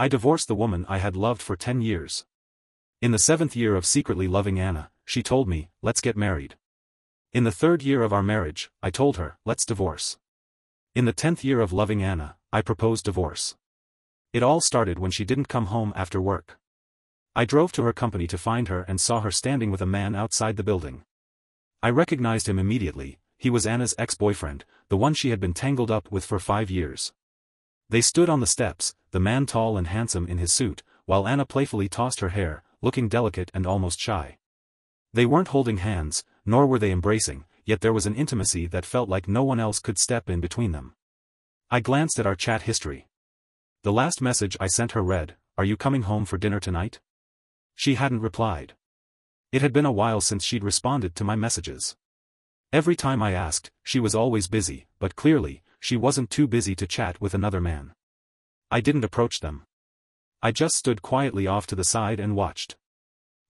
I divorced the woman I had loved for 10 years. In the 7th year of secretly loving Anna, she told me, let's get married. In the 3rd year of our marriage, I told her, let's divorce. In the 10th year of loving Anna, I proposed divorce. It all started when she didn't come home after work. I drove to her company to find her and saw her standing with a man outside the building. I recognized him immediately. He was Anna's ex-boyfriend, the one she had been tangled up with for 5 years. They stood on the steps, the man tall and handsome in his suit, while Anna playfully tossed her hair, looking delicate and almost shy. They weren't holding hands, nor were they embracing, yet there was an intimacy that felt like no one else could step in between them. I glanced at our chat history. The last message I sent her read, "Are you coming home for dinner tonight?" She hadn't replied. It had been a while since she'd responded to my messages. Every time I asked, she was always busy, but clearly, she wasn't too busy to chat with another man. I didn't approach them. I just stood quietly off to the side and watched.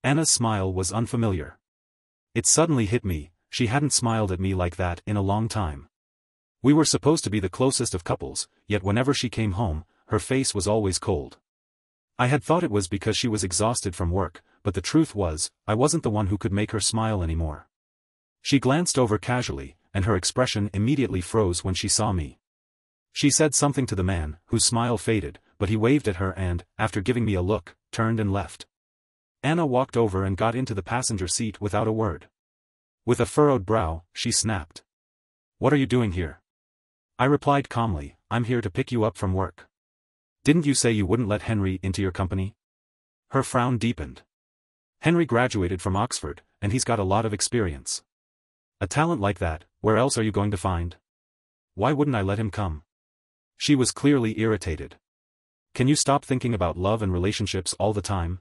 Anna's smile was unfamiliar. It suddenly hit me, she hadn't smiled at me like that in a long time. We were supposed to be the closest of couples, yet whenever she came home, her face was always cold. I had thought it was because she was exhausted from work, but the truth was, I wasn't the one who could make her smile anymore. She glanced over casually, and her expression immediately froze when she saw me. She said something to the man, whose smile faded, but he waved at her and, after giving me a look, turned and left. Anna walked over and got into the passenger seat without a word. With a furrowed brow, she snapped. "What are you doing here?" I replied calmly, "I'm here to pick you up from work." "Didn't you say you wouldn't let Henry into your company?" Her frown deepened. "Henry graduated from Oxford, and he's got a lot of experience. A talent like that, where else are you going to find? Why wouldn't I let him come?" She was clearly irritated. "Can you stop thinking about love and relationships all the time?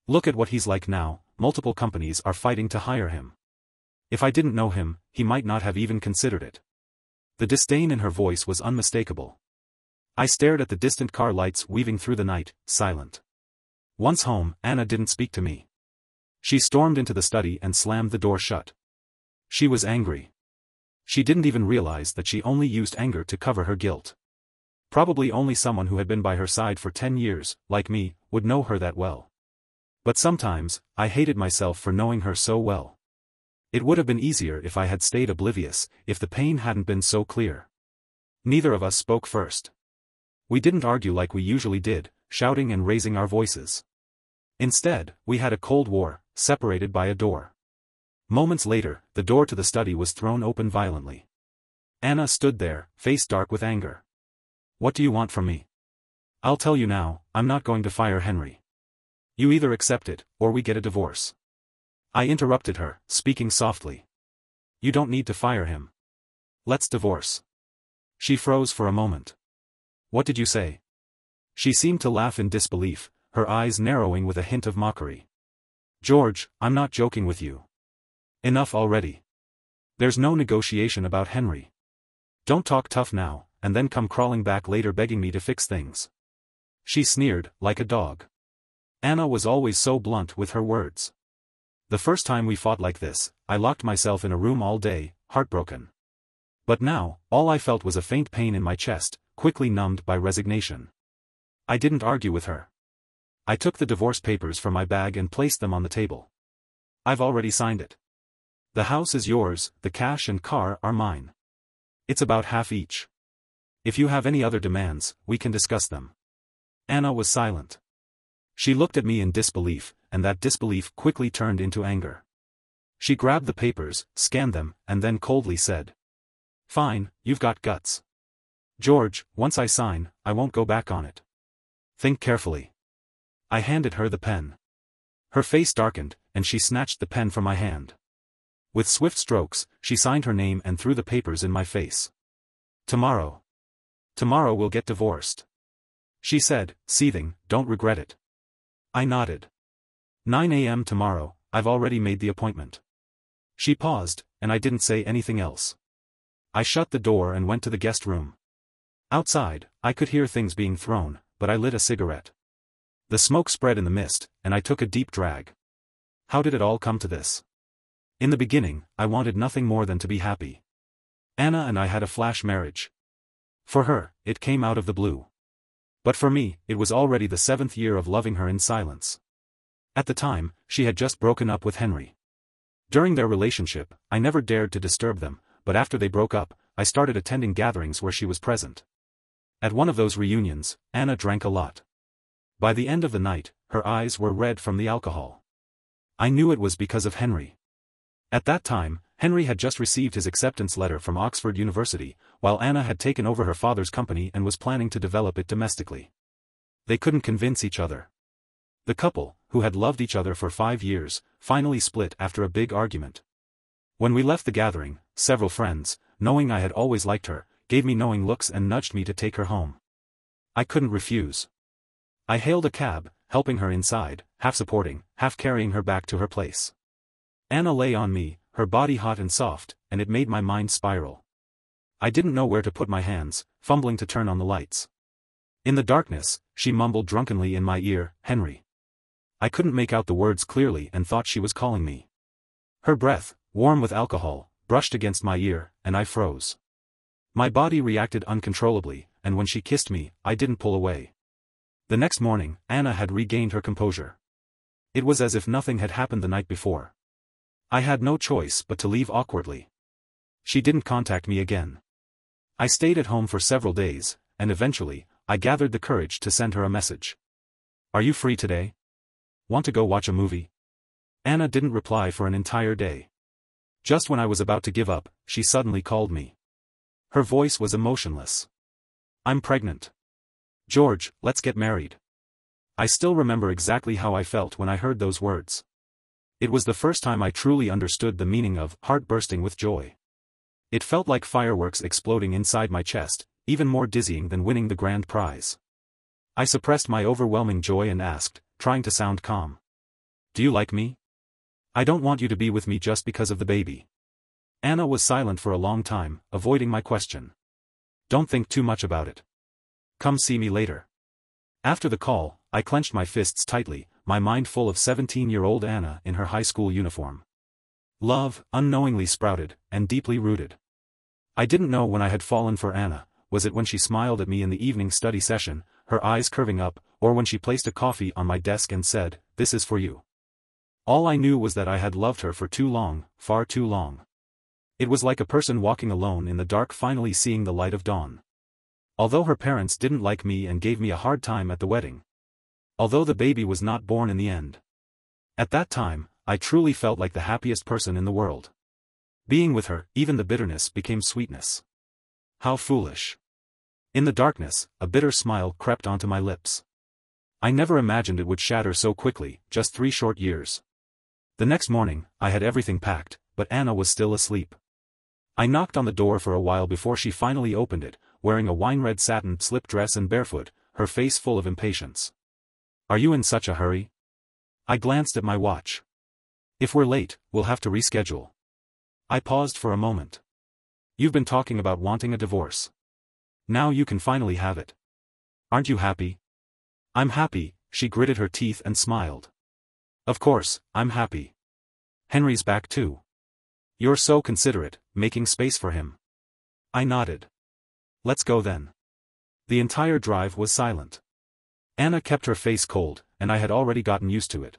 Look at what he's like now, multiple companies are fighting to hire him. If I didn't know him, he might not have even considered it." The disdain in her voice was unmistakable. I stared at the distant car lights weaving through the night, silent. Once home, Anna didn't speak to me. She stormed into the study and slammed the door shut. She was angry. She didn't even realize that she only used anger to cover her guilt. Probably only someone who had been by her side for 10 years, like me, would know her that well. But sometimes, I hated myself for knowing her so well. It would have been easier if I had stayed oblivious, if the pain hadn't been so clear. Neither of us spoke first. We didn't argue like we usually did, shouting and raising our voices. Instead, we had a cold war, separated by a door. Moments later, the door to the study was thrown open violently. Anna stood there, face dark with anger. "What do you want from me?" "I'll tell you now, I'm not going to fire Henry. You either accept it, or we get a divorce." I interrupted her, speaking softly. "You don't need to fire him. Let's divorce." She froze for a moment. "What did you say?" She seemed to laugh in disbelief, her eyes narrowing with a hint of mockery. "George, I'm not joking with you. Enough already. There's no negotiation about Henry. Don't talk tough now, and then come crawling back later begging me to fix things." She sneered, like a dog. Anna was always so blunt with her words. The first time we fought like this, I locked myself in a room all day, heartbroken. But now, all I felt was a faint pain in my chest, quickly numbed by resignation. I didn't argue with her. I took the divorce papers from my bag and placed them on the table. "I've already signed it. The house is yours, the cash and car are mine. It's about half each. If you have any other demands, we can discuss them." Anna was silent. She looked at me in disbelief, and that disbelief quickly turned into anger. She grabbed the papers, scanned them, and then coldly said, "Fine, you've got guts. George, once I sign, I won't go back on it. Think carefully." I handed her the pen. Her face darkened, and she snatched the pen from my hand. With swift strokes, she signed her name and threw the papers in my face. Tomorrow we'll get divorced," she said, seething. "Don't regret it." I nodded. 9 a.m. tomorrow, I've already made the appointment." She paused, and I didn't say anything else. I shut the door and went to the guest room. Outside, I could hear things being thrown, but I lit a cigarette. The smoke spread in the mist, and I took a deep drag. How did it all come to this? In the beginning, I wanted nothing more than to be happy. Anna and I had a flash marriage. For her, it came out of the blue. But for me, it was already the 7th year of loving her in silence. At the time, she had just broken up with Henry. During their relationship, I never dared to disturb them, but after they broke up, I started attending gatherings where she was present. At one of those reunions, Anna drank a lot. By the end of the night, her eyes were red from the alcohol. I knew it was because of Henry. At that time, Henry had just received his acceptance letter from Oxford University, while Anna had taken over her father's company and was planning to develop it domestically. They couldn't convince each other. The couple, who had loved each other for 5 years, finally split after a big argument. When we left the gathering, several friends, knowing I had always liked her, gave me knowing looks and nudged me to take her home. I couldn't refuse. I hailed a cab, helping her inside, half supporting, half carrying her back to her place. Anna lay on me, her body hot and soft, and it made my mind spiral. I didn't know where to put my hands, fumbling to turn on the lights. In the darkness, she mumbled drunkenly in my ear, "Henry." I couldn't make out the words clearly and thought she was calling me. Her breath, warm with alcohol, brushed against my ear, and I froze. My body reacted uncontrollably, and when she kissed me, I didn't pull away. The next morning, Anna had regained her composure. It was as if nothing had happened the night before. I had no choice but to leave awkwardly. She didn't contact me again. I stayed at home for several days, and eventually, I gathered the courage to send her a message. "Are you free today? Want to go watch a movie?" Anna didn't reply for an entire day. Just when I was about to give up, she suddenly called me. Her voice was emotionless. "I'm pregnant. George, let's get married." I still remember exactly how I felt when I heard those words. It was the first time I truly understood the meaning of heart bursting with joy. It felt like fireworks exploding inside my chest, even more dizzying than winning the grand prize. I suppressed my overwhelming joy and asked, trying to sound calm, "Do you like me? I don't want you to be with me just because of the baby." Anna was silent for a long time, avoiding my question. "Don't think too much about it. Come see me later." After the call, I clenched my fists tightly, my mind full of 17-year-old Anna in her high school uniform. Love, unknowingly sprouted, and deeply rooted. I didn't know when I had fallen for Anna. Was it when she smiled at me in the evening study session, her eyes curving up, or when she placed a coffee on my desk and said, "This is for you"? All I knew was that I had loved her for too long, far too long. It was like a person walking alone in the dark finally seeing the light of dawn. Although her parents didn't like me and gave me a hard time at the wedding. Although the baby was not born in the end. At that time, I truly felt like the happiest person in the world. Being with her, even the bitterness became sweetness. How foolish. In the darkness, a bitter smile crept onto my lips. I never imagined it would shatter so quickly, just 3 short years. The next morning, I had everything packed, but Anna was still asleep. I knocked on the door for a while before she finally opened it, wearing a wine-red satin slip dress and barefoot, her face full of impatience. "Are you in such a hurry?" I glanced at my watch. "If we're late, we'll have to reschedule." I paused for a moment. "You've been talking about wanting a divorce. Now you can finally have it. Aren't you happy?" "I'm happy," she gritted her teeth and smiled. "Of course, I'm happy. Henry's back too. You're so considerate, making space for him." I nodded. "Let's go then." The entire drive was silent. Anna kept her face cold, and I had already gotten used to it.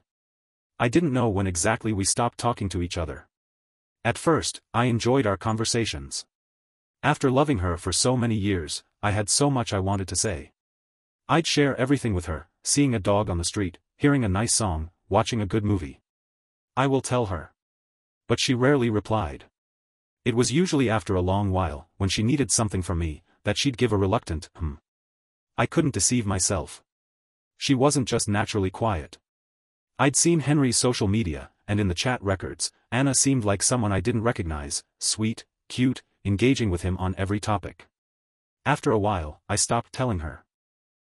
I didn't know when exactly we stopped talking to each other. At first, I enjoyed our conversations. After loving her for so many years, I had so much I wanted to say. I'd share everything with her, seeing a dog on the street, hearing a nice song, watching a good movie. I will tell her. But she rarely replied. It was usually after a long while, when she needed something from me, that she'd give a reluctant, I couldn't deceive myself. She wasn't just naturally quiet. I'd seen Henry's social media, and in the chat records, Anna seemed like someone I didn't recognize, sweet, cute, engaging with him on every topic. After a while, I stopped telling her.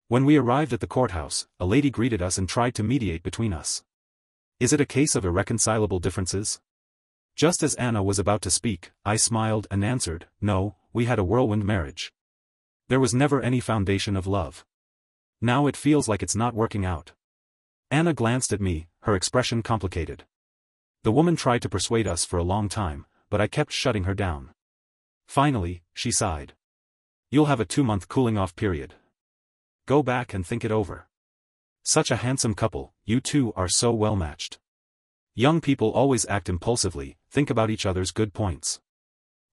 When we arrived at the courthouse, a lady greeted us and tried to mediate between us. "Is it a case of irreconcilable differences?" Just as Anna was about to speak, I smiled and answered, "No, we had a whirlwind marriage. There was never any foundation of love. Now it feels like it's not working out." Anna glanced at me, her expression complicated. The woman tried to persuade us for a long time, but I kept shutting her down. Finally, she sighed. "You'll have a 2-month cooling-off period. Go back and think it over. Such a handsome couple, you two are so well matched. Young people always act impulsively, think about each other's good points.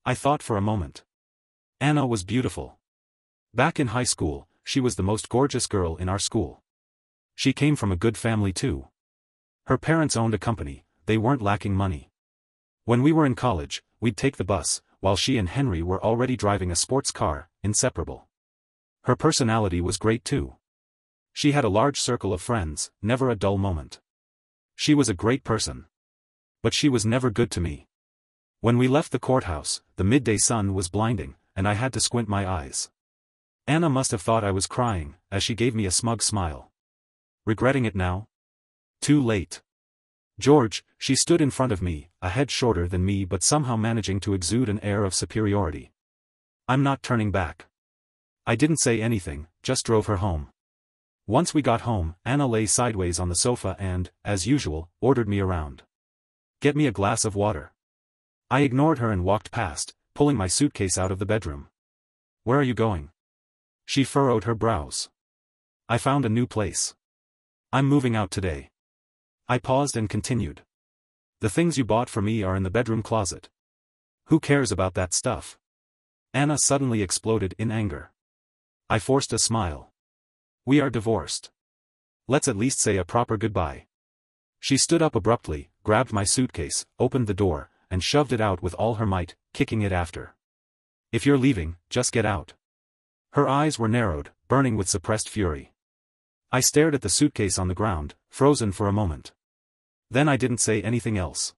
I thought for a moment. Anna was beautiful. Back in high school, she was the most gorgeous girl in our school. She came from a good family too. Her parents owned a company, they weren't lacking money. When we were in college, we'd take the bus, while she and Henry were already driving a sports car, inseparable. Her personality was great too. She had a large circle of friends, never a dull moment. She was a great person. But she was never good to me. When we left the courthouse, the midday sun was blinding, and I had to squint my eyes. Anna must have thought I was crying, as she gave me a smug smile. Regretting it now? Too late. George, she stood in front of me, a head shorter than me but somehow managing to exude an air of superiority. I'm not turning back. I didn't say anything, just drove her home. Once we got home, Anna lay sideways on the sofa and, as usual, ordered me around. Get me a glass of water. I ignored her and walked past, pulling my suitcase out of the bedroom. Where are you going? She furrowed her brows. I found a new place. I'm moving out today. I paused and continued. The things you bought for me are in the bedroom closet. Who cares about that stuff? Anna suddenly exploded in anger. I forced a smile. We are divorced. Let's at least say a proper goodbye. She stood up abruptly, grabbed my suitcase, opened the door, and shoved it out with all her might, kicking it after. If you're leaving, just get out. Her eyes were narrowed, burning with suppressed fury. I stared at the suitcase on the ground, frozen for a moment. Then I didn't say anything else.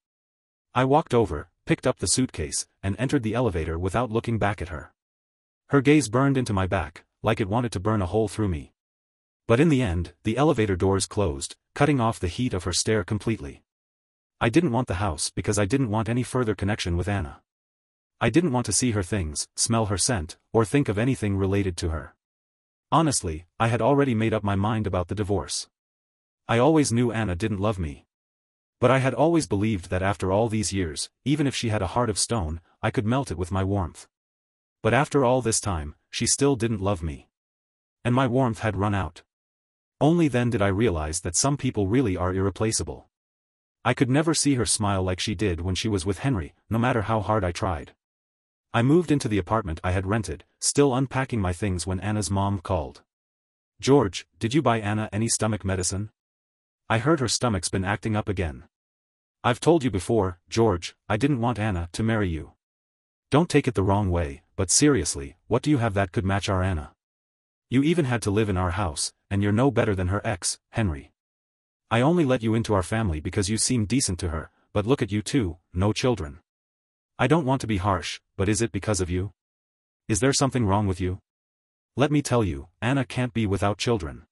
I walked over, picked up the suitcase, and entered the elevator without looking back at her. Her gaze burned into my back, like it wanted to burn a hole through me. But in the end, the elevator doors closed, cutting off the heat of her stare completely. I didn't want the house because I didn't want any further connection with Anna. I didn't want to see her things, smell her scent, or think of anything related to her. Honestly, I had already made up my mind about the divorce. I always knew Anna didn't love me. But I had always believed that after all these years, even if she had a heart of stone, I could melt it with my warmth. But after all this time, she still didn't love me. And my warmth had run out. Only then did I realize that some people really are irreplaceable. I could never see her smile like she did when she was with Henry, no matter how hard I tried. I moved into the apartment I had rented, still unpacking my things when Anna's mom called. George, did you buy Anna any stomach medicine? I heard her stomach's been acting up again. I've told you before, George, I didn't want Anna to marry you. Don't take it the wrong way, but seriously, what do you have that could match our Anna? You even had to live in our house, and you're no better than her ex, Henry. I only let you into our family because you seemed decent to her, but look at you too, no children. I don't want to be harsh, but is it because of you? Is there something wrong with you? Let me tell you, Anna can't be without children.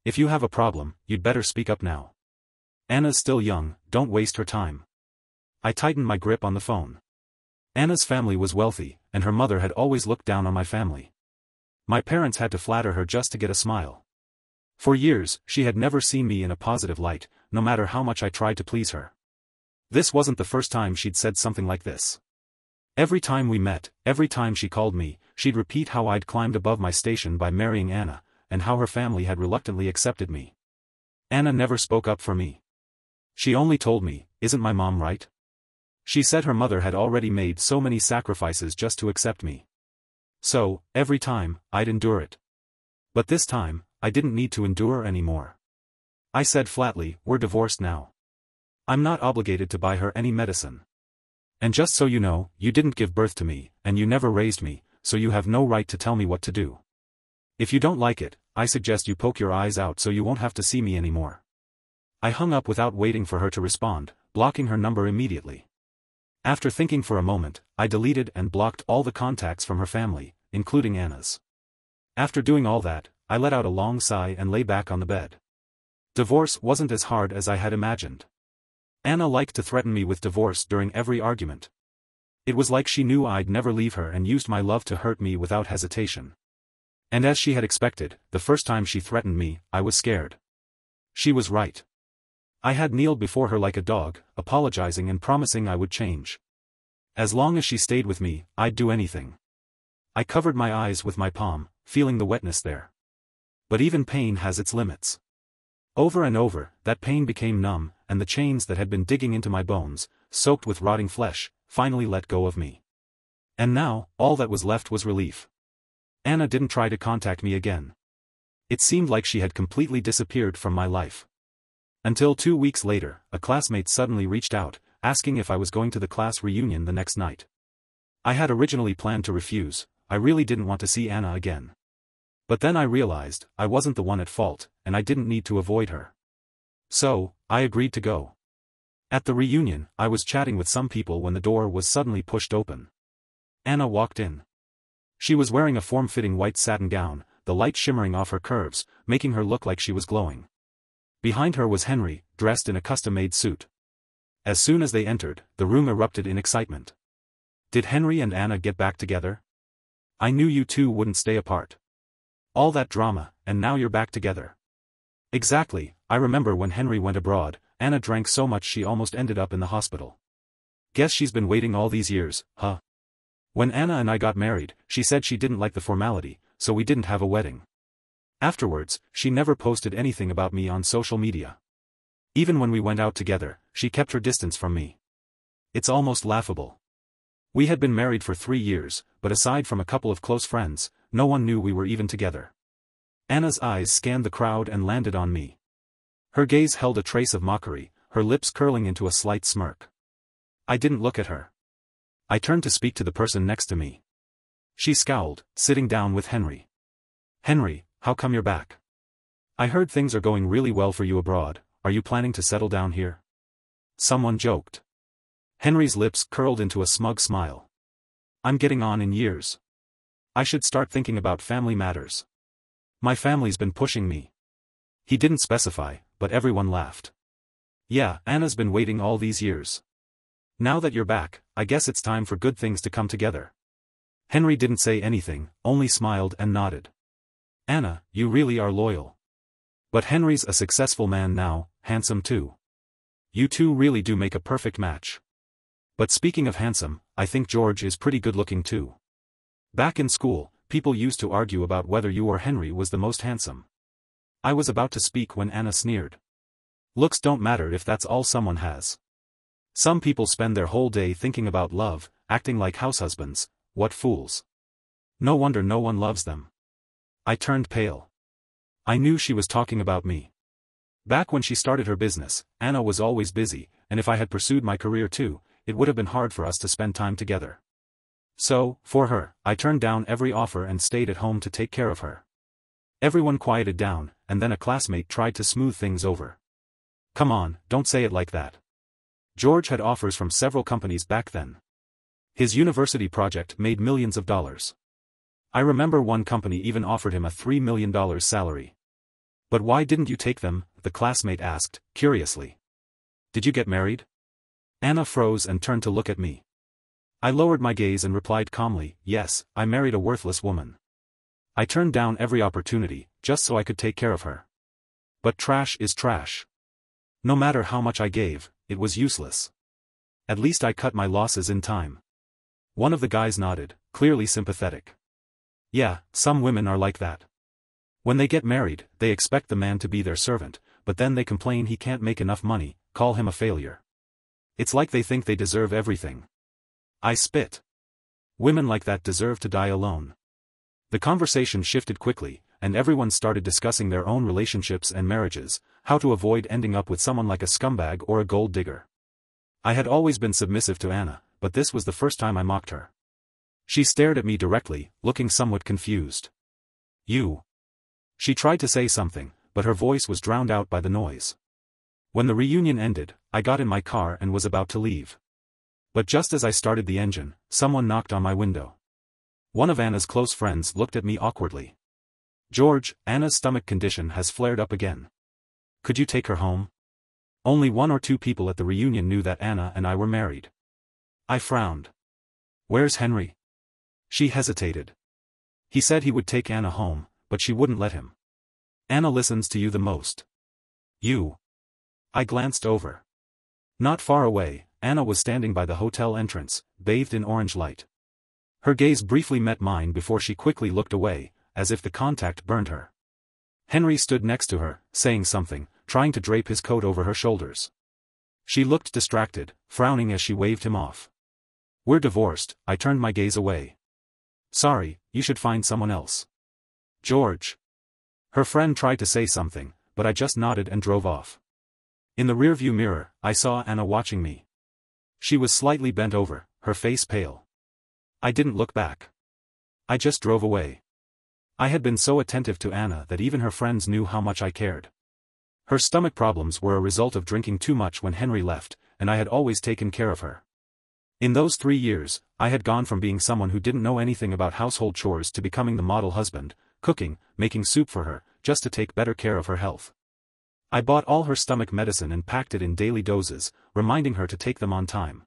If you have a problem, you'd better speak up now. Anna's still young, don't waste her time. I tightened my grip on the phone. Anna's family was wealthy, and her mother had always looked down on my family. My parents had to flatter her just to get a smile. For years, she had never seen me in a positive light, no matter how much I tried to please her. This wasn't the first time she'd said something like this. Every time we met, every time she called me, she'd repeat how I'd climbed above my station by marrying Anna, and how her family had reluctantly accepted me. Anna never spoke up for me. She only told me, isn't my mom right? She said her mother had already made so many sacrifices just to accept me. So, every time, I'd endure it. But this time, I didn't need to endure anymore. I said flatly, we're divorced now. I'm not obligated to buy her any medicine. And just so you know, you didn't give birth to me, and you never raised me, so you have no right to tell me what to do. If you don't like it, I suggest you poke your eyes out so you won't have to see me anymore. I hung up without waiting for her to respond, blocking her number immediately. After thinking for a moment, I deleted and blocked all the contacts from her family, including Anna's. After doing all that, I let out a long sigh and lay back on the bed. Divorce wasn't as hard as I had imagined. Anna liked to threaten me with divorce during every argument. It was like she knew I'd never leave her and used my love to hurt me without hesitation. And as she had expected, the first time she threatened me, I was scared. She was right. I had kneeled before her like a dog, apologizing and promising I would change. As long as she stayed with me, I'd do anything. I covered my eyes with my palm, feeling the wetness there. But even pain has its limits. Over and over, that pain became numb, and the chains that had been digging into my bones, soaked with rotting flesh, finally let go of me. And now, all that was left was relief. Anna didn't try to contact me again. It seemed like she had completely disappeared from my life. Until 2 weeks later, a classmate suddenly reached out, asking if I was going to the class reunion the next night. I had originally planned to refuse. I really didn't want to see Anna again. But then I realized, I wasn't the one at fault, and I didn't need to avoid her. So, I agreed to go. At the reunion, I was chatting with some people when the door was suddenly pushed open. Anna walked in. She was wearing a form-fitting white satin gown, the light shimmering off her curves, making her look like she was glowing. Behind her was Henry, dressed in a custom-made suit. As soon as they entered, the room erupted in excitement. Did Henry and Anna get back together? I knew you two wouldn't stay apart. All that drama, and now you're back together. Exactly, I remember when Henry went abroad, Anna drank so much she almost ended up in the hospital. Guess she's been waiting all these years, huh? When Anna and I got married, she said she didn't like the formality, so we didn't have a wedding. Afterwards, she never posted anything about me on social media. Even when we went out together, she kept her distance from me. It's almost laughable. We had been married for 3 years, but aside from a couple of close friends, no one knew we were even together. Anna's eyes scanned the crowd and landed on me. Her gaze held a trace of mockery, her lips curling into a slight smirk. I didn't look at her. I turned to speak to the person next to me. She scowled, sitting down with Henry. Henry, how come you're back? I heard things are going really well for you abroad. Are you planning to settle down here? Someone joked. Henry's lips curled into a smug smile. I'm getting on in years. I should start thinking about family matters. My family's been pushing me. He didn't specify, but everyone laughed. Yeah, Anna's been waiting all these years. Now that you're back, I guess it's time for good things to come together. Henry didn't say anything, only smiled and nodded. Anna, you really are loyal. But Henry's a successful man now, handsome too. You two really do make a perfect match. But speaking of handsome, I think George is pretty good looking too. Back in school, people used to argue about whether you or Henry was the most handsome. I was about to speak when Anna sneered. Looks don't matter if that's all someone has. Some people spend their whole day thinking about love, acting like househusbands. What fools. No wonder no one loves them. I turned pale. I knew she was talking about me. Back when she started her business, Anna was always busy, and if I had pursued my career too, it would have been hard for us to spend time together. So, for her, I turned down every offer and stayed at home to take care of her. Everyone quieted down, and then a classmate tried to smooth things over. Come on, don't say it like that. George had offers from several companies back then. His university project made millions of dollars. I remember one company even offered him a $3 million salary. But why didn't you take them? The classmate asked, curiously. Did you get married? Anna froze and turned to look at me. I lowered my gaze and replied calmly, yes, I married a worthless woman. I turned down every opportunity, just so I could take care of her. But trash is trash. No matter how much I gave, it was useless. At least I cut my losses in time. One of the guys nodded, clearly sympathetic. Yeah, some women are like that. When they get married, they expect the man to be their servant, but then they complain he can't make enough money, call him a failure. It's like they think they deserve everything. I spit. Women like that deserve to die alone. The conversation shifted quickly, and everyone started discussing their own relationships and marriages, how to avoid ending up with someone like a scumbag or a gold digger. I had always been submissive to Anna, but this was the first time I mocked her. She stared at me directly, looking somewhat confused. You. She tried to say something, but her voice was drowned out by the noise. When the reunion ended, I got in my car and was about to leave. But just as I started the engine, someone knocked on my window. One of Anna's close friends looked at me awkwardly. George, Anna's stomach condition has flared up again. Could you take her home? Only 1 or 2 people at the reunion knew that Anna and I were married. I frowned. Where's Henry? She hesitated. He said he would take Anna home, but she wouldn't let him. Anna listens to you the most. You. I glanced over. Not far away, Anna was standing by the hotel entrance, bathed in orange light. Her gaze briefly met mine before she quickly looked away, as if the contact burned her. Henry stood next to her, saying something, trying to drape his coat over her shoulders. She looked distracted, frowning as she waved him off. "We're divorced," I turned my gaze away. "Sorry, you should find someone else." "George." Her friend tried to say something, but I just nodded and drove off. In the rearview mirror, I saw Anna watching me. She was slightly bent over, her face pale. I didn't look back. I just drove away. I had been so attentive to Anna that even her friends knew how much I cared. Her stomach problems were a result of drinking too much when Henry left, and I had always taken care of her. In those 3 years, I had gone from being someone who didn't know anything about household chores to becoming the model husband, cooking, making soup for her, just to take better care of her health. I bought all her stomach medicine and packed it in daily doses, reminding her to take them on time.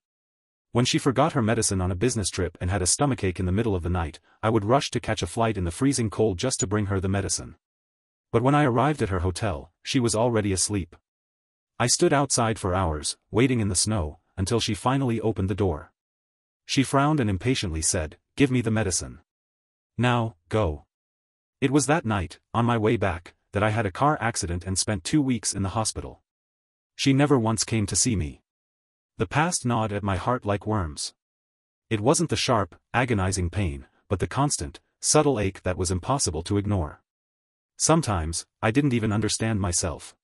When she forgot her medicine on a business trip and had a stomachache in the middle of the night, I would rush to catch a flight in the freezing cold just to bring her the medicine. But when I arrived at her hotel, she was already asleep. I stood outside for hours, waiting in the snow, until she finally opened the door. She frowned and impatiently said, "Give me the medicine. Now, go." It was that night, on my way back, that I had a car accident and spent 2 weeks in the hospital. She never once came to see me. The past gnawed at my heart like worms. It wasn't the sharp, agonizing pain, but the constant, subtle ache that was impossible to ignore. Sometimes, I didn't even understand myself.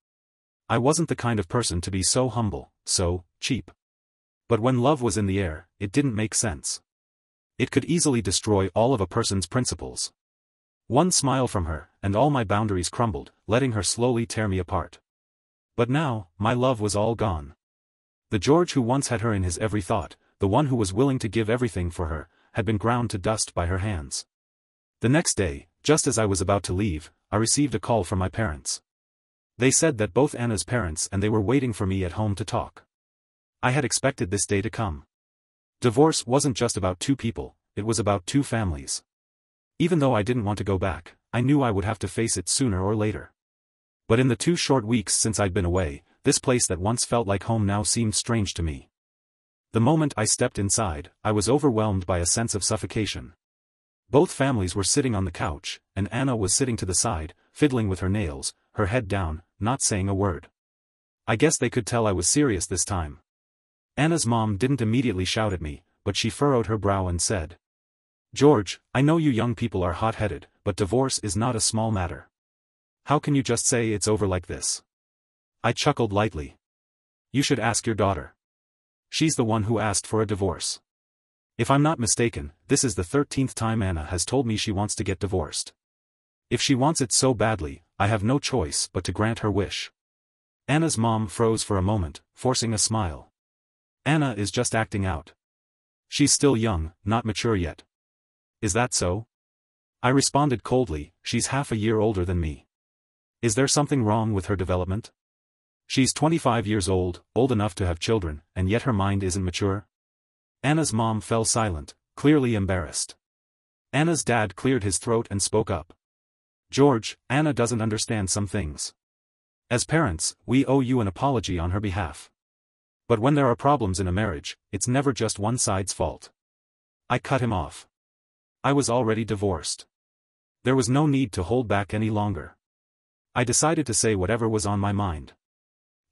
I wasn't the kind of person to be so humble, so cheap. But when love was in the air, it didn't make sense. It could easily destroy all of a person's principles. One smile from her, and all my boundaries crumbled, letting her slowly tear me apart. But now, my love was all gone. The George who once had her in his every thought, the one who was willing to give everything for her, had been ground to dust by her hands. The next day, just as I was about to leave, I received a call from my parents. They said that both Anna's parents and they were waiting for me at home to talk. I had expected this day to come. Divorce wasn't just about 2 people, it was about 2 families. Even though I didn't want to go back, I knew I would have to face it sooner or later. But in the 2 short weeks since I'd been away, this place that once felt like home now seemed strange to me. The moment I stepped inside, I was overwhelmed by a sense of suffocation. Both families were sitting on the couch, and Anna was sitting to the side, fiddling with her nails, her head down, not saying a word. I guess they could tell I was serious this time. Anna's mom didn't immediately shout at me, but she furrowed her brow and said, "George, I know you young people are hot-headed, but divorce is not a small matter. How can you just say it's over like this?" I chuckled lightly. "You should ask your daughter. She's the one who asked for a divorce. If I'm not mistaken, this is the 13th time Anna has told me she wants to get divorced. If she wants it so badly, I have no choice but to grant her wish." Anna's mom froze for a moment, forcing a smile. "Anna is just acting out. She's still young, not mature yet." "Is that so?" I responded coldly, "She's half a year older than me. Is there something wrong with her development? She's 25 years old enough to have children, and yet her mind isn't mature." Anna's mom fell silent, clearly embarrassed. Anna's dad cleared his throat and spoke up. "George, Anna doesn't understand some things. As parents, we owe you an apology on her behalf. But when there are problems in a marriage, it's never just one side's fault." I cut him off. I was already divorced. There was no need to hold back any longer. I decided to say whatever was on my mind.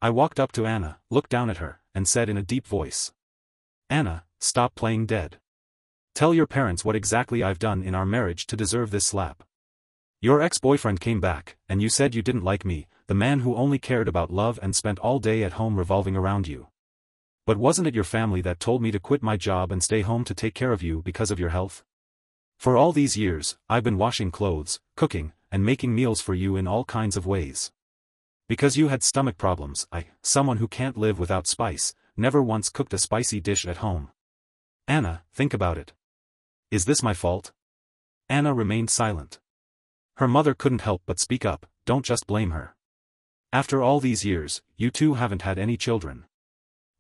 I walked up to Anna, looked down at her, and said in a deep voice, "Anna, stop playing dead. Tell your parents what exactly I've done in our marriage to deserve this slap. Your ex-boyfriend came back, and you said you didn't like me, the man who only cared about love and spent all day at home revolving around you. But wasn't it your family that told me to quit my job and stay home to take care of you because of your health? For all these years, I've been washing clothes, cooking, and making meals for you in all kinds of ways. Because you had stomach problems, someone who can't live without spice, never once cooked a spicy dish at home. Anna, think about it. Is this my fault?" Anna remained silent. Her mother couldn't help but speak up, "Don't just blame her. After all these years, you two haven't had any children.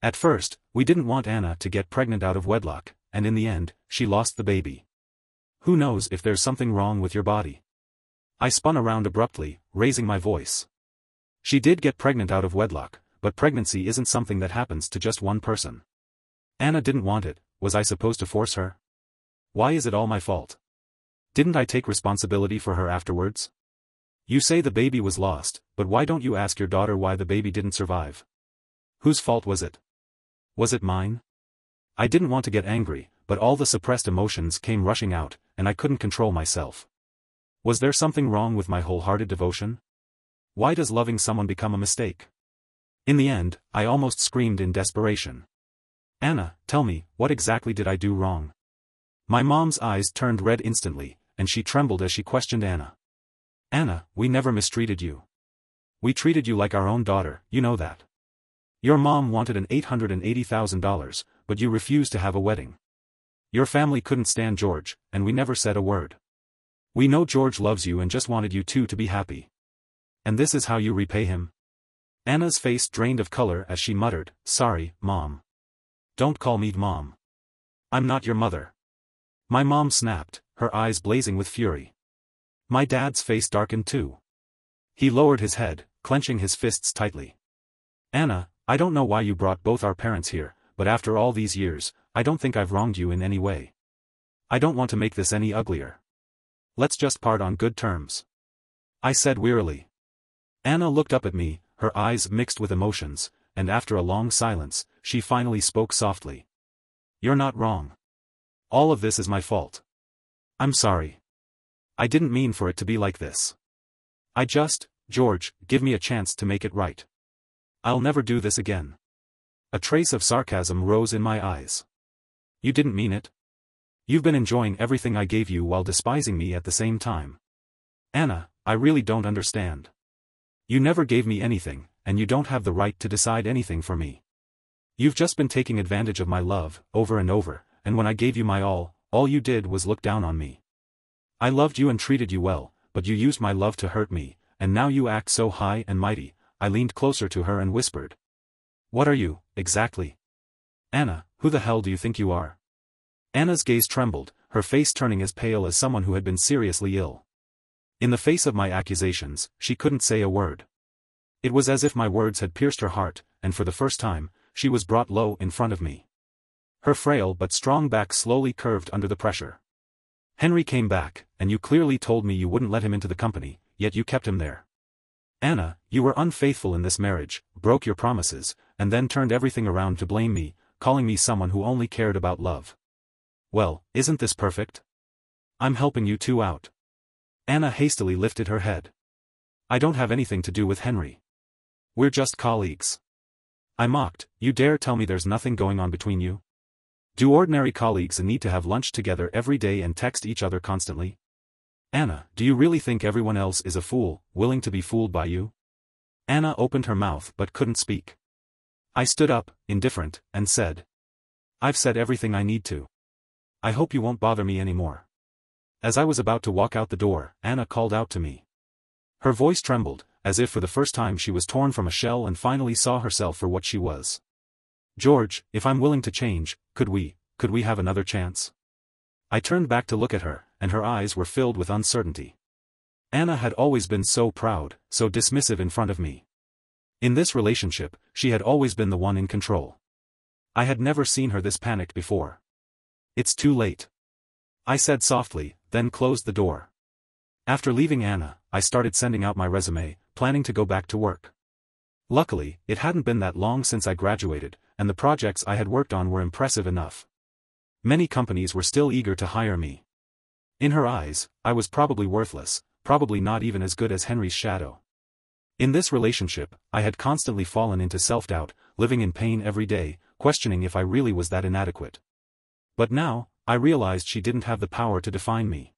At first, we didn't want Anna to get pregnant out of wedlock, and in the end, she lost the baby. Who knows if there's something wrong with your body?" I spun around abruptly, raising my voice. "She did get pregnant out of wedlock, but pregnancy isn't something that happens to just one person. Anna didn't want it, was I supposed to force her? Why is it all my fault? Didn't I take responsibility for her afterwards? You say the baby was lost, but why don't you ask your daughter why the baby didn't survive? Whose fault was it? Was it mine? I didn't want to get angry, but all the suppressed emotions came rushing out, and I couldn't control myself. Was there something wrong with my wholehearted devotion? Why does loving someone become a mistake? In the end, I almost screamed in desperation. Anna, tell me, what exactly did I do wrong? My mom's eyes turned red instantly, and she trembled as she questioned Anna. Anna, we never mistreated you. We treated you like our own daughter, you know that. Your mom wanted an $880,000, but you refused to have a wedding. Your family couldn't stand George, and we never said a word. We know George loves you and just wanted you two to be happy. And this is how you repay him? Anna's face drained of color as she muttered, "Sorry, Mom. Don't call me Mom. I'm not your mother." My mom snapped, her eyes blazing with fury. My dad's face darkened too. He lowered his head, clenching his fists tightly. Anna, I don't know why you brought both our parents here, but after all these years, I don't think I've wronged you in any way. I don't want to make this any uglier. Let's just part on good terms. I said wearily. Anna looked up at me, her eyes mixed with emotions, and after a long silence, she finally spoke softly. You're not wrong. All of this is my fault. I'm sorry. I didn't mean for it to be like this. George, give me a chance to make it right. I'll never do this again. A trace of sarcasm rose in my eyes. You didn't mean it. You've been enjoying everything I gave you while despising me at the same time. Anna, I really don't understand. You never gave me anything, and you don't have the right to decide anything for me. You've just been taking advantage of my love, over and over, and when I gave you my all you did was look down on me. I loved you and treated you well, but you used my love to hurt me, and now you act so high and mighty. I leaned closer to her and whispered. What are you, exactly? Anna, who the hell do you think you are? Anna's gaze trembled, her face turning as pale as someone who had been seriously ill. In the face of my accusations, she couldn't say a word. It was as if my words had pierced her heart, and for the first time, she was brought low in front of me. Her frail but strong back slowly curved under the pressure. Henry came back, and you clearly told me you wouldn't let him into the company, yet you kept him there. Anna, you were unfaithful in this marriage, broke your promises, and then turned everything around to blame me, calling me someone who only cared about love. Well, isn't this perfect? I'm helping you two out. Anna hastily lifted her head. I don't have anything to do with Henry. We're just colleagues. I mocked, you dare tell me there's nothing going on between you? Do ordinary colleagues need to have lunch together every day and text each other constantly? Anna, do you really think everyone else is a fool, willing to be fooled by you? Anna opened her mouth but couldn't speak. I stood up, indifferent, and said. I've said everything I need to. I hope you won't bother me anymore. As I was about to walk out the door, Anna called out to me. Her voice trembled, as if for the first time she was torn from a shell and finally saw herself for what she was. George, if I'm willing to change, could we have another chance? I turned back to look at her, and her eyes were filled with uncertainty. Anna had always been so proud, so dismissive in front of me. In this relationship, she had always been the one in control. I had never seen her this panicked before. It's too late. I said softly, then closed the door. After leaving Anna, I started sending out my resume, planning to go back to work. Luckily, it hadn't been that long since I graduated, and the projects I had worked on were impressive enough. Many companies were still eager to hire me. In her eyes, I was probably worthless, probably not even as good as Henry's shadow. In this relationship, I had constantly fallen into self-doubt, living in pain every day, questioning if I really was that inadequate. But now, I realized she didn't have the power to define me.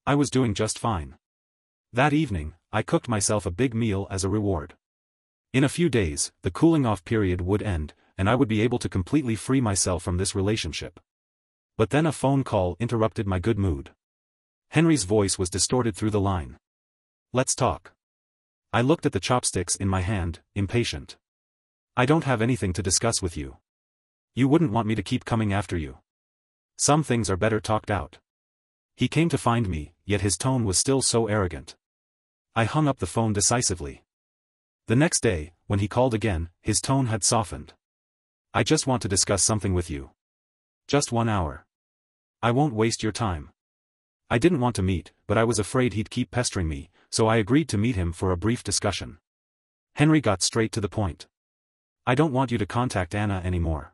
I was doing just fine. That evening, I cooked myself a big meal as a reward. In a few days, the cooling-off period would end, and I would be able to completely free myself from this relationship. But then a phone call interrupted my good mood. Henry's voice was distorted through the line. Let's talk. I looked at the chopsticks in my hand, impatient. I don't have anything to discuss with you. You wouldn't want me to keep coming after you. Some things are better talked out. He came to find me, yet his tone was still so arrogant. I hung up the phone decisively. The next day, when he called again, his tone had softened. I just want to discuss something with you. Just 1 hour. I won't waste your time. I didn't want to meet, but I was afraid he'd keep pestering me, so I agreed to meet him for a brief discussion. Henry got straight to the point. I don't want you to contact Anna anymore.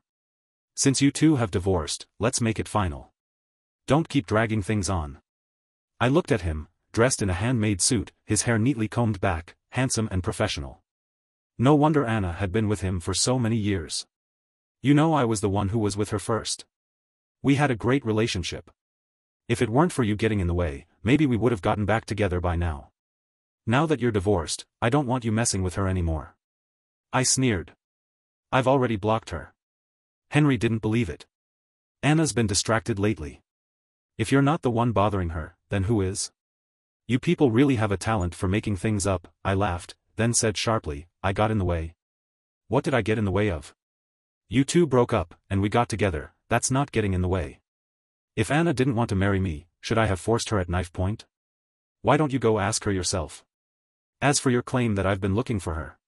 Since you two have divorced, let's make it final. Don't keep dragging things on. I looked at him, dressed in a handmade suit, his hair neatly combed back, handsome and professional. No wonder Anna had been with him for so many years. You know, I was the one who was with her first. We had a great relationship. If it weren't for you getting in the way, maybe we would have gotten back together by now. Now that you're divorced, I don't want you messing with her anymore. I sneered. I've already blocked her. Henry didn't believe it. Anna's been distracted lately. If you're not the one bothering her, then who is? You people really have a talent for making things up, I laughed, then said sharply, I got in the way. What did I get in the way of? You two broke up, and we got together, that's not getting in the way. If Anna didn't want to marry me, should I have forced her at knife point? Why don't you go ask her yourself? As for your claim that I've been looking for her.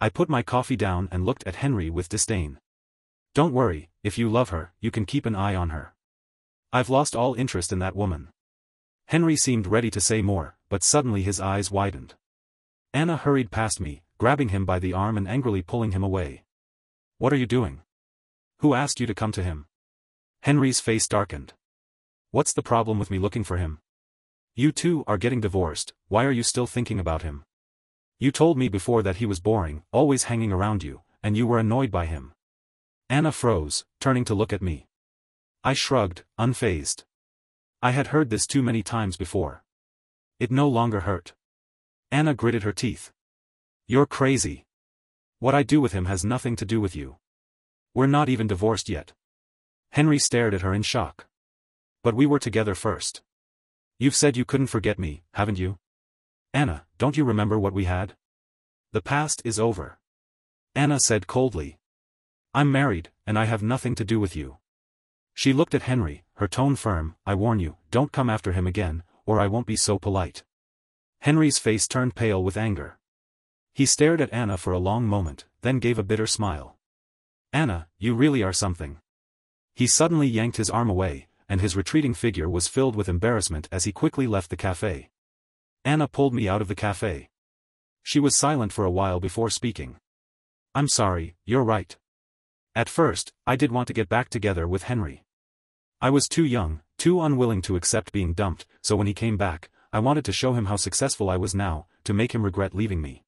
I put my coffee down and looked at Henry with disdain. Don't worry, if you love her, you can keep an eye on her. I've lost all interest in that woman. Henry seemed ready to say more, but suddenly his eyes widened. Anna hurried past me, grabbing him by the arm and angrily pulling him away. What are you doing? Who asked you to come to him? Henry's face darkened. What's the problem with me looking for him? You two are getting divorced, why are you still thinking about him? You told me before that he was boring, always hanging around you, and you were annoyed by him. Anna froze, turning to look at me. I shrugged, unfazed. I had heard this too many times before. It no longer hurt. Anna gritted her teeth. You're crazy. What I do with him has nothing to do with you. We're not even divorced yet. Henry stared at her in shock. But we were together first. You've said you couldn't forget me, haven't you? Anna, don't you remember what we had? The past is over. Anna said coldly. I'm married, and I have nothing to do with you. She looked at Henry, her tone firm. I warn you, don't come after him again, or I won't be so polite. Henry's face turned pale with anger. He stared at Anna for a long moment, then gave a bitter smile. Anna, you really are something. He suddenly yanked his arm away, and his retreating figure was filled with embarrassment as he quickly left the cafe. Anna pulled me out of the cafe. She was silent for a while before speaking. I'm sorry, you're right. At first, I did want to get back together with Henry. I was too young, too unwilling to accept being dumped, so when he came back, I wanted to show him how successful I was now, to make him regret leaving me.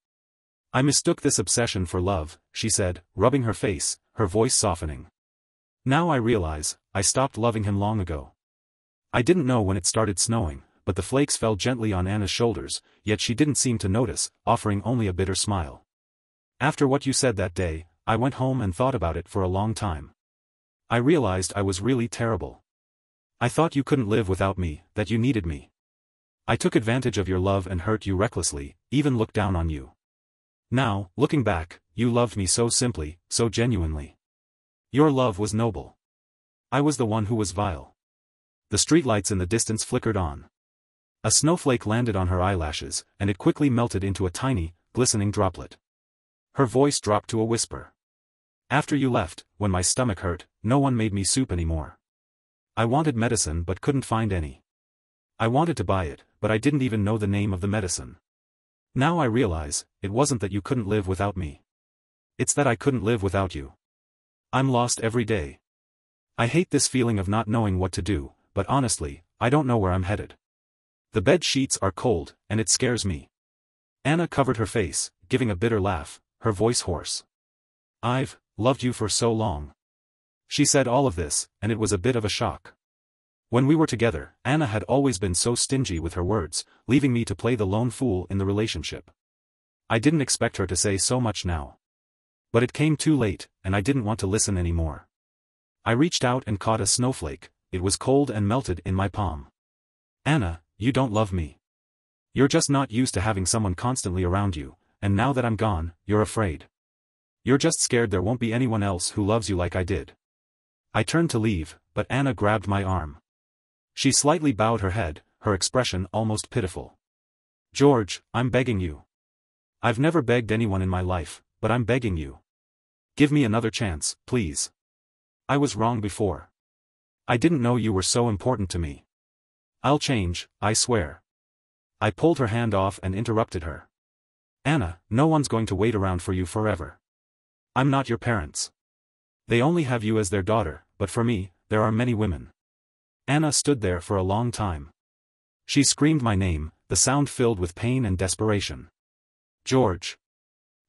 I mistook this obsession for love, she said, rubbing her face, her voice softening. Now I realize, I stopped loving him long ago. I didn't know when it started snowing, but the flakes fell gently on Anna's shoulders, yet she didn't seem to notice, offering only a bitter smile. After what you said that day, I went home and thought about it for a long time. I realized I was really terrible. I thought you couldn't live without me, that you needed me. I took advantage of your love and hurt you recklessly, even looked down on you. Now, looking back, you loved me so simply, so genuinely. Your love was noble. I was the one who was vile. The streetlights in the distance flickered on. A snowflake landed on her eyelashes, and it quickly melted into a tiny, glistening droplet. Her voice dropped to a whisper. After you left, when my stomach hurt, no one made me soup anymore. I wanted medicine but couldn't find any. I wanted to buy it, but I didn't even know the name of the medicine. Now I realize, it wasn't that you couldn't live without me. It's that I couldn't live without you. I'm lost every day. I hate this feeling of not knowing what to do, but honestly, I don't know where I'm headed. The bed sheets are cold, and it scares me. Anna covered her face, giving a bitter laugh, her voice hoarse. I've loved you for so long. She said all of this, and it was a bit of a shock. When we were together, Anna had always been so stingy with her words, leaving me to play the lone fool in the relationship. I didn't expect her to say so much now. But it came too late, and I didn't want to listen anymore. I reached out and caught a snowflake. It was cold and melted in my palm. Anna, you don't love me. You're just not used to having someone constantly around you, and now that I'm gone, you're afraid. You're just scared there won't be anyone else who loves you like I did. I turned to leave, but Anna grabbed my arm. She slightly bowed her head, her expression almost pitiful. George, I'm begging you. I've never begged anyone in my life, but I'm begging you. Give me another chance, please. I was wrong before. I didn't know you were so important to me. I'll change, I swear. I pulled her hand off and interrupted her. Anna, no one's going to wait around for you forever. I'm not your parents. They only have you as their daughter, but for me, there are many women. Anna stood there for a long time. She screamed my name, the sound filled with pain and desperation. George.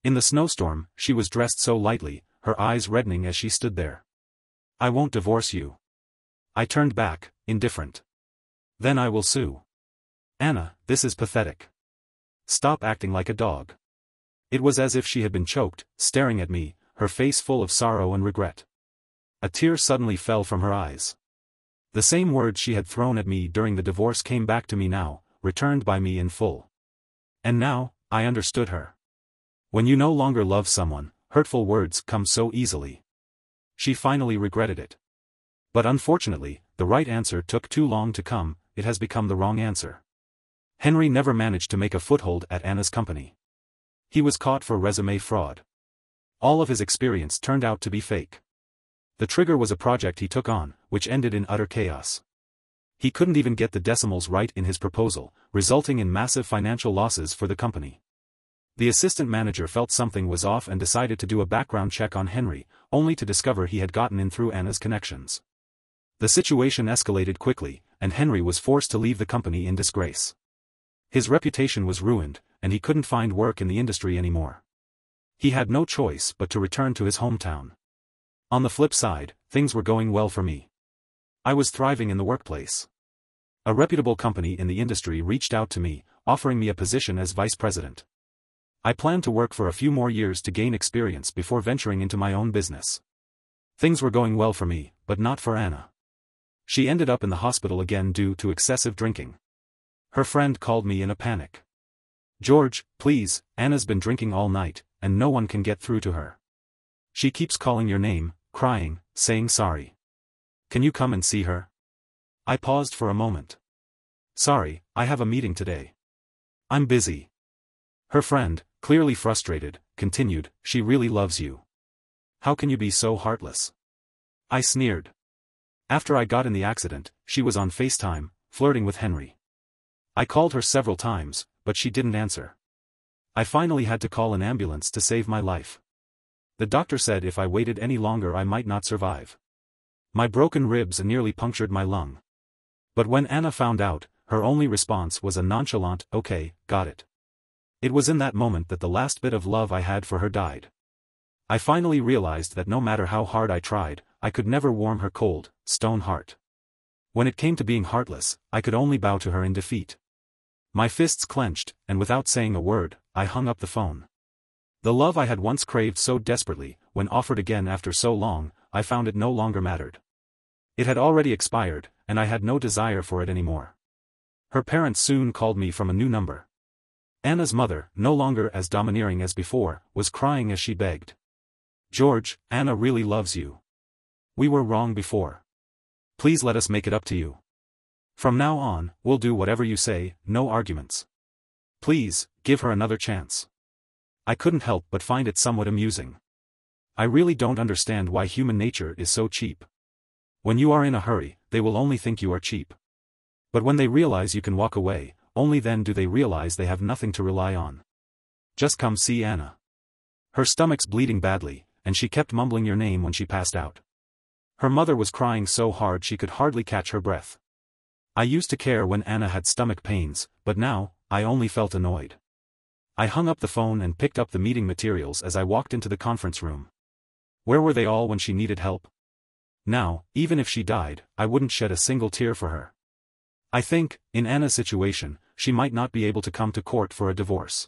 In the snowstorm, she was dressed so lightly, her eyes reddening as she stood there. I won't divorce you. I turned back, indifferent. Then I will sue. Anna, this is pathetic. Stop acting like a dog. It was as if she had been choked, staring at me, her face full of sorrow and regret. A tear suddenly fell from her eyes. The same words she had thrown at me during the divorce came back to me now, returned by me in full. And now, I understood her. When you no longer love someone, hurtful words come so easily. She finally regretted it. But unfortunately, the right answer took too long to come, it has become the wrong answer. Henry never managed to make a foothold at Anna's company. He was caught for resume fraud. All of his experience turned out to be fake. The trigger was a project he took on, which ended in utter chaos. He couldn't even get the decimals right in his proposal, resulting in massive financial losses for the company. The assistant manager felt something was off and decided to do a background check on Henry, only to discover he had gotten in through Anna's connections. The situation escalated quickly, and Henry was forced to leave the company in disgrace. His reputation was ruined, and he couldn't find work in the industry anymore. He had no choice but to return to his hometown. On the flip side, things were going well for me. I was thriving in the workplace. A reputable company in the industry reached out to me, offering me a position as vice president. I planned to work for a few more years to gain experience before venturing into my own business. Things were going well for me, but not for Anna. She ended up in the hospital again due to excessive drinking. Her friend called me in a panic. George, please, Anna's been drinking all night, and no one can get through to her. She keeps calling your name, crying, saying sorry. Can you come and see her? I paused for a moment. Sorry, I have a meeting today. I'm busy. Her friend, clearly frustrated, continued, she really loves you. How can you be so heartless? I sneered. After I got in the accident, she was on FaceTime, flirting with Henry. I called her several times, but she didn't answer. I finally had to call an ambulance to save my life. The doctor said if I waited any longer I might not survive. My broken ribs nearly punctured my lung. But when Anna found out, her only response was a nonchalant, okay, got it. It was in that moment that the last bit of love I had for her died. I finally realized that no matter how hard I tried, I could never warm her cold, stone heart. When it came to being heartless, I could only bow to her in defeat. My fists clenched, and without saying a word, I hung up the phone. The love I had once craved so desperately, when offered again after so long, I found it no longer mattered. It had already expired, and I had no desire for it anymore. Her parents soon called me from a new number. Anna's mother, no longer as domineering as before, was crying as she begged. George, Anna really loves you. We were wrong before. Please let us make it up to you. From now on, we'll do whatever you say, no arguments. Please, give her another chance. I couldn't help but find it somewhat amusing. I really don't understand why human nature is so cheap. When you are in a hurry, they will only think you are cheap. But when they realize you can walk away, only then do they realize they have nothing to rely on. Just come see Anna. Her stomach's bleeding badly, and she kept mumbling your name when she passed out. Her mother was crying so hard she could hardly catch her breath. I used to care when Anna had stomach pains, but now, I only felt annoyed. I hung up the phone and picked up the meeting materials as I walked into the conference room. Where were they all when she needed help? Now, even if she died, I wouldn't shed a single tear for her. I think, in Anna's situation, she might not be able to come to court for a divorce.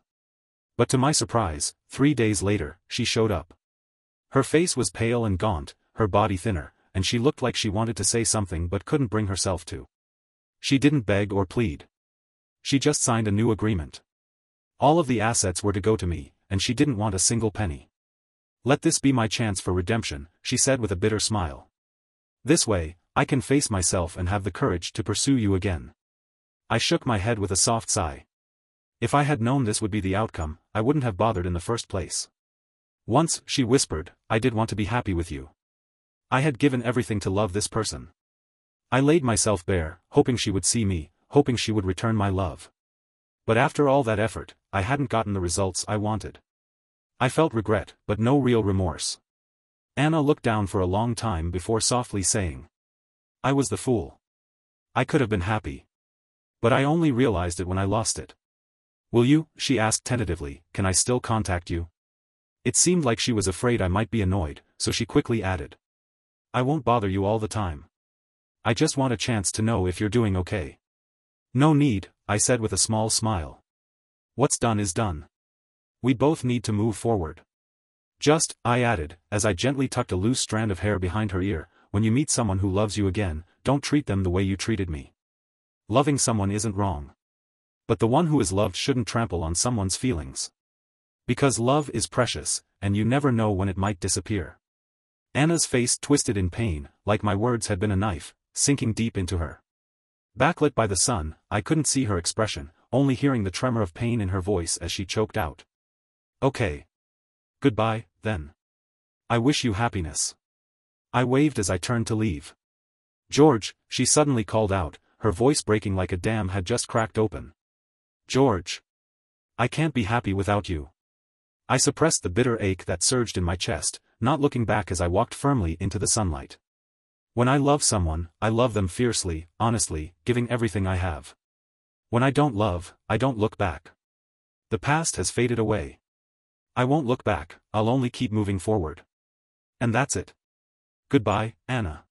But to my surprise, 3 days later, she showed up. Her face was pale and gaunt, her body thinner, and she looked like she wanted to say something but couldn't bring herself to. She didn't beg or plead. She just signed a new agreement. All of the assets were to go to me, and she didn't want a single penny. Let this be my chance for redemption, she said with a bitter smile. This way, I can face myself and have the courage to pursue you again. I shook my head with a soft sigh. If I had known this would be the outcome, I wouldn't have bothered in the first place. Once, she whispered, I did want to be happy with you. I had given everything to love this person. I laid myself bare, hoping she would see me, hoping she would return my love. But after all that effort, I hadn't gotten the results I wanted. I felt regret, but no real remorse. Anna looked down for a long time before softly saying, "I was the fool. I could have been happy. But I only realized it when I lost it." "Will you?" she asked tentatively. "Can I still contact you?" It seemed like she was afraid I might be annoyed, so she quickly added, "I won't bother you all the time. I just want a chance to know if you're doing okay." "No need," I said with a small smile. "What's done is done. We both need to move forward. Just," I added, as I gently tucked a loose strand of hair behind her ear, "when you meet someone who loves you again, don't treat them the way you treated me. Loving someone isn't wrong. But the one who is loved shouldn't trample on someone's feelings. Because love is precious, and you never know when it might disappear." Anna's face twisted in pain, like my words had been a knife, sinking deep into her. Backlit by the sun, I couldn't see her expression, only hearing the tremor of pain in her voice as she choked out, "Okay. Goodbye, then. I wish you happiness." I waved as I turned to leave. "George," she suddenly called out, her voice breaking like a dam had just cracked open. "George. I can't be happy without you." I suppressed the bitter ache that surged in my chest, not looking back as I walked firmly into the sunlight. When I love someone, I love them fiercely, honestly, giving everything I have. When I don't love, I don't look back. The past has faded away. I won't look back, I'll only keep moving forward. And that's it. Goodbye, Anna.